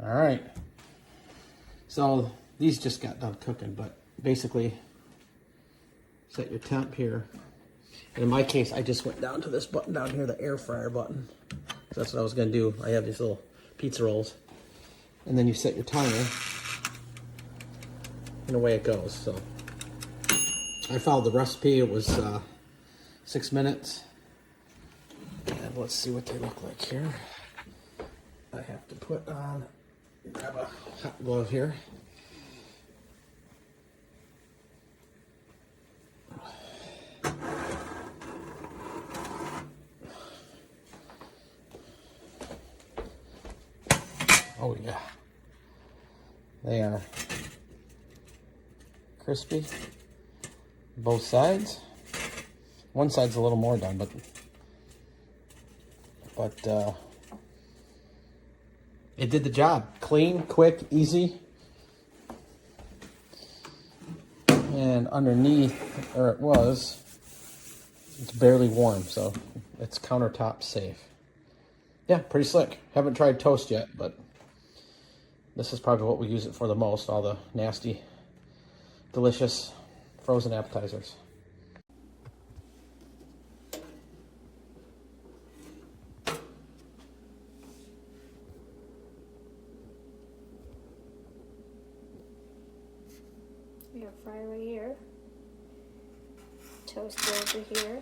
All right. So these just got done cooking, but basically set your temp here. And in my case, I just went down to this button down here, the air fryer button. So that's what I was gonna do. I have these little pizza rolls. And then you set your timer, and away it goes. So I followed the recipe. It was 6 minutes. And let's see what they look like here. I have to put on, grab a hot glove here. Oh yeah, they are crispy, both sides. One side's a little more done, but it did the job. Clean, quick, easy. And underneath, or it was, it's barely warm, so it's countertop safe. Yeah, pretty slick. Haven't tried toast yet, but this is probably what we use it for the most, all the nasty, delicious frozen appetizers. We have fryer right here, toaster over here.